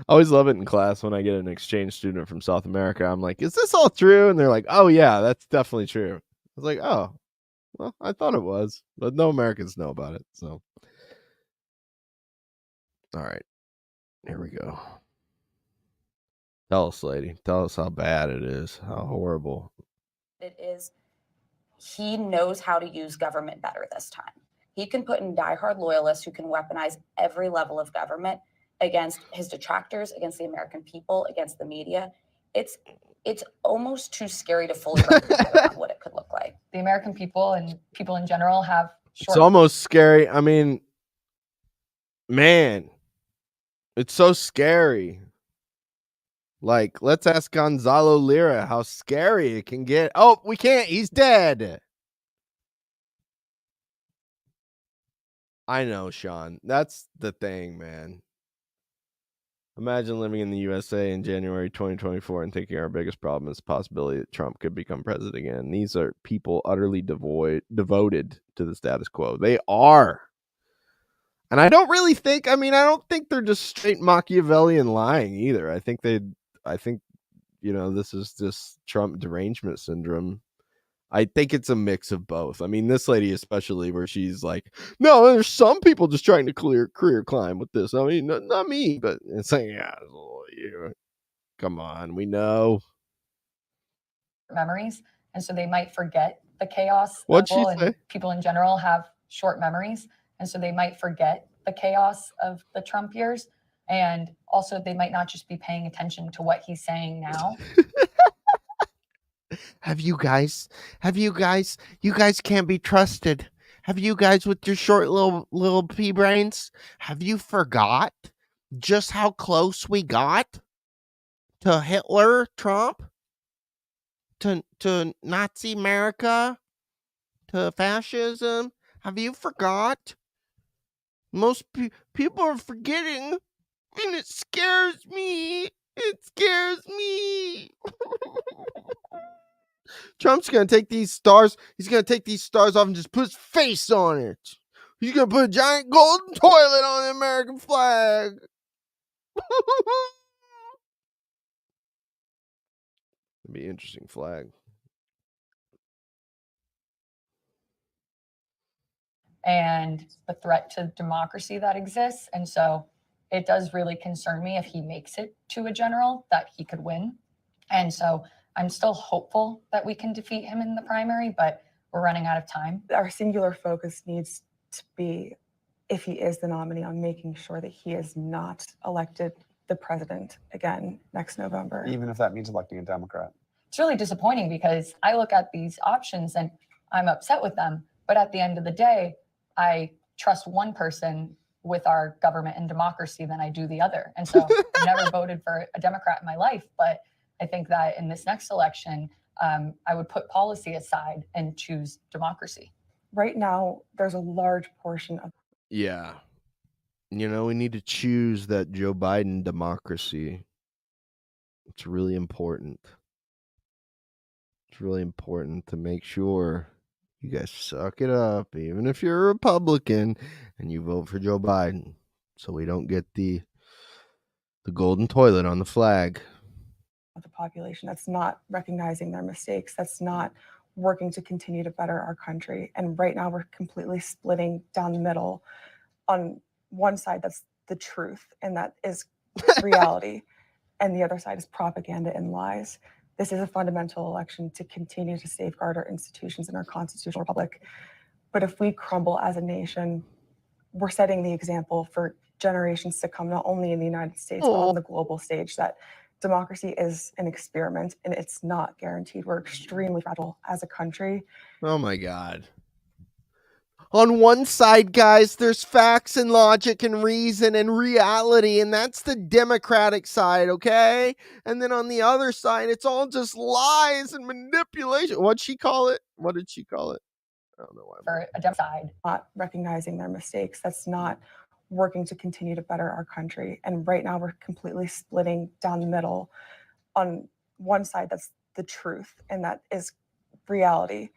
always love it in class when I get an exchange student from South America. I'm like, is this all true? And they're like, oh, yeah, that's definitely true. I was like, oh, well, I thought it was. But no Americans know about it. So, all right. Here we go. Tell us, lady. Tell us how bad it is. How horrible. It is. He knows how to use government better this time. He can put in diehard loyalists who can weaponize every level of government against his detractors, against the American people, against the media. It's almost too scary to fully represent what it could look like. The American people and people in general have It's almost scary. I mean, man, it's so scary. Let's ask Gonzalo Lira how scary it can get. Oh, we can't. He's dead. I know, Sean. That's the thing, man. Imagine living in the USA in January 2024 and thinking our biggest problem is the possibility that Trump could become president again. These are people utterly devoted to the status quo. They are. And I don't think they're just straight Machiavellian lying either. I think this is just Trump derangement syndrome. I think it's a mix of both. I mean, this lady especially, where she's like, no, there's some people just trying to career climb with this. I mean, not me, but it's like, yeah, come on, we know. Memories, and so they might forget the chaos. What'd she say? And people in general have short memories. And so they might forget the chaos of the Trump years. And also they might not just be paying attention to what he's saying now. You guys can't be trusted. Have you guys with your short little pea brains, have you forgot just how close we got to Hitler, Trump, to Nazi America, to fascism? Have you forgot? Most people are forgetting, and it scares me. It scares me. Trump's going to take these stars. He's going to take these stars off and just put his face on it. He's going to put a giant golden toilet on the American flag. It'd be an interesting flag. And the threat to democracy that exists. And so it does really concern me if he makes it to a general that he could win. And so I'm still hopeful that we can defeat him in the primary, but we're running out of time. Our singular focus needs to be, if he is the nominee, on making sure that he is not elected the president again next November. Even if that means electing a Democrat. It's really disappointing because I look at these options and I'm upset with them. But at the end of the day, I trust one person with our government and democracy than I do the other. And so I've never voted for a Democrat in my life, but I think that in this next election, I would put policy aside and choose democracy. Right now, there's a large portion of. Yeah. You know, we need to choose that Joe Biden democracy. It's really important. It's really important to make sure you guys suck it up, even if you're a Republican and you vote for Joe Biden, so we don't get the golden toilet on the flag. The population that's not recognizing their mistakes, that's not working to continue to better our country. And right now we're completely splitting down the middle. On one side, that's the truth, and that is reality. And the other side is propaganda and lies. This is a fundamental election to continue to safeguard our institutions and our constitutional republic. But if we crumble as a nation, we're setting the example for generations to come, not only in the United States, but on the global stage, that democracy is an experiment and it's not guaranteed. We're extremely fragile as a country. Oh my God. On one side, guys, there's facts and logic and reason and reality, and that's the Democratic side, okay? And then on the other side, it's all just lies and manipulation. What'd she call it? What did she call it? I don't know why. For a Democrat side. Not recognizing their mistakes, that's not working to continue to better our country. And right now we're completely splitting down the middle. On one side, that's the truth, and that is reality.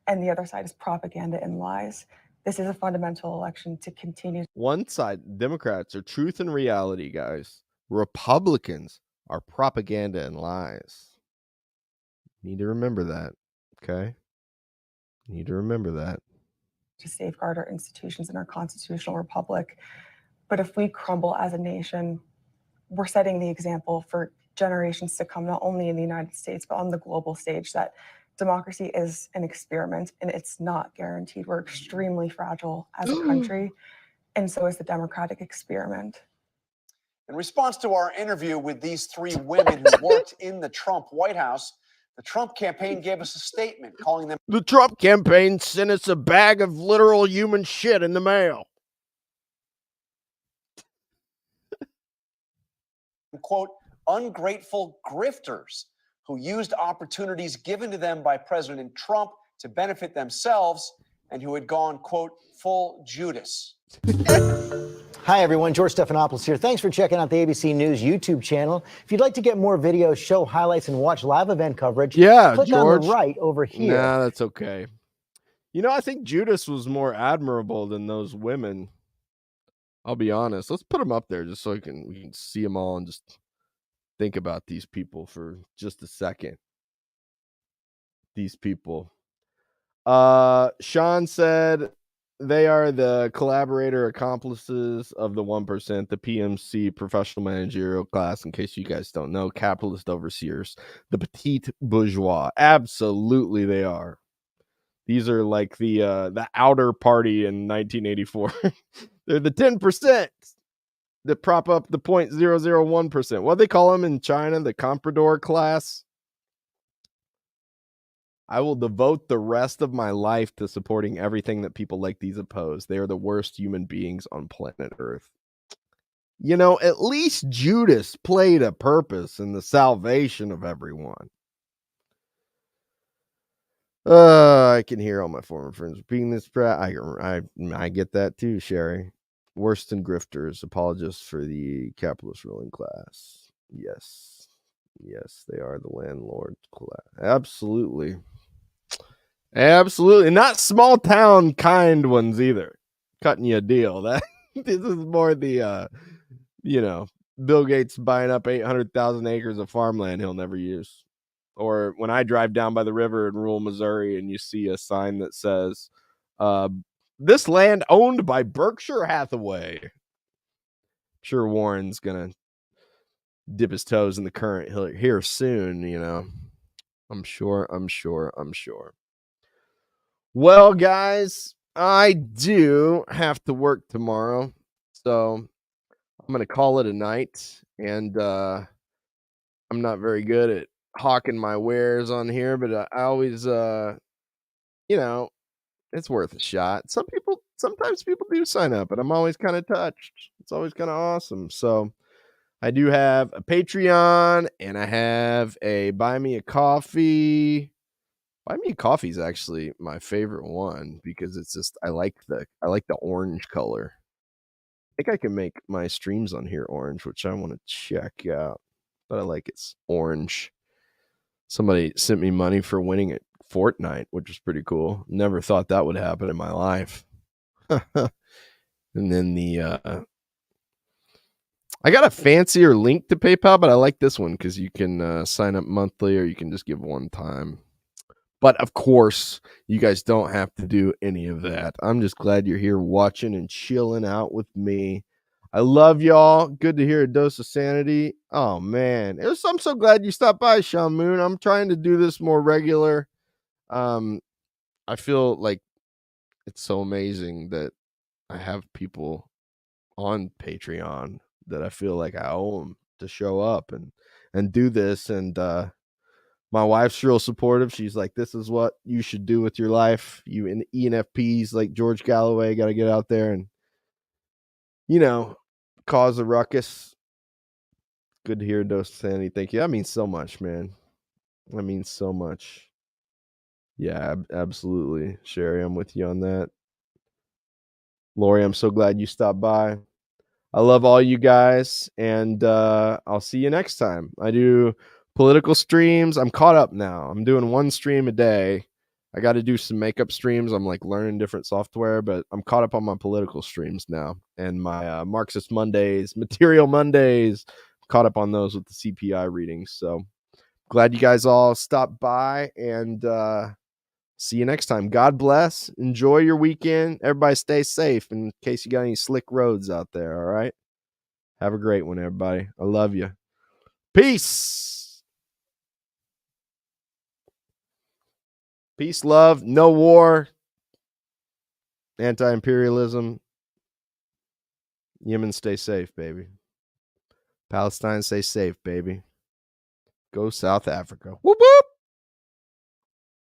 And the other side is propaganda and lies. This is a fundamental election to continue. One side, Democrats, are truth and reality, guys. Republicans are propaganda and lies. Need to remember that, okay? Need to remember that. To safeguard our institutions and our constitutional republic. But if we crumble as a nation, we're setting the example for generations to come, not only in the United States, but on the global stage, that democracy is an experiment and it's not guaranteed. We're extremely fragile as a country, and so is the democratic experiment. In response to our interview with these three women who worked in the Trump White House, the Trump campaign gave us a statement calling them. The Trump campaign sent us a bag of literal human shit in the mail. Quote, ungrateful grifters who used opportunities given to them by President Trump to benefit themselves and who had gone, quote, full Judas. Hi, everyone. George Stephanopoulos here. Thanks for checking out the ABC News YouTube channel. If you'd like to get more videos, show highlights, and watch live event coverage, click George. on the right over here. Nah, that's okay. You know, I think Judas was more admirable than those women. I'll be honest. Let's put them up there just so we can see them all and just think about these people for just a second. These people. Sean said they are the collaborator accomplices of the 1%, the PMC, professional managerial class, in case you guys don't know, capitalist overseers, the petite bourgeois. Absolutely they are. These are like the outer party in 1984. They're the 10% that prop up the 0.001%. What they call them in China, the comprador class. I will devote the rest of my life to supporting everything that people like these oppose. They are the worst human beings on planet Earth. You know, at least Judas played a purpose in the salvation of everyone. I can hear all my former friends repeating this. I get that too, Sherry. Worse than grifters, apologists for the capitalist ruling class. Yes. Yes, they are the landlord class. Absolutely. Absolutely. Not small town kind ones either. Cutting you a deal. That this is more the Bill Gates buying up 800,000 acres of farmland he'll never use. Or when I drive down by the river in rural Missouri and you see a sign that says, this land owned by Berkshire Hathaway. I'm sure Warren's going to dip his toes in the current here soon, you know. I'm sure. Well, guys, I do have to work tomorrow. So I'm going to call it a night. And I'm not very good at hawking my wares on here, but I always, it's worth a shot. Sometimes people do sign up, and I'm always kind of touched. It's always kind of awesome. So I do have a Patreon, and I have a Buy Me a Coffee. Buy Me a Coffee is actually my favorite one because it's just I like the orange color. I think I can make my streams on here orange, which I want to check out. But I like it's orange. Somebody sent me money for winning at Fortnite, which was pretty cool. Never thought that would happen in my life. And then I got a fancier link to PayPal, but I like this one because you can sign up monthly or you can just give one time. But of course, you guys don't have to do any of that. I'm just glad you're here watching and chilling out with me. I love y'all. Good to hear a dose of sanity. Oh, man. I'm so glad you stopped by, Sean Moon. I'm trying to do this more regular. I feel like it's so amazing that I have people on Patreon that I feel like I owe them to show up and do this. And my wife's real supportive. She's like, this is what you should do with your life. You in ENFPs like George Galloway got to get out there and, cause a ruckus. Good to hear a dose of sanity. Thank you. That means so much, man. That means so much. Yeah, absolutely. Sherry, I'm with you on that. Lori, I'm so glad you stopped by. I love all you guys, and I'll see you next time. I do political streams. I'm caught up now. I'm doing one stream a day. I got to do some makeup streams. I'm like learning different software, but I'm caught up on my political streams now. And my Marxist Mondays, Material Mondays, caught up on those with the CPI readings. So glad you guys all stopped by, and see you next time. God bless. Enjoy your weekend. Everybody stay safe in case you got any slick roads out there. All right. Have a great one, everybody. I love you. Peace. Peace, love, no war, anti-imperialism. Yemen, stay safe, baby. Palestine, stay safe, baby. Go South Africa. Whoop, whoop.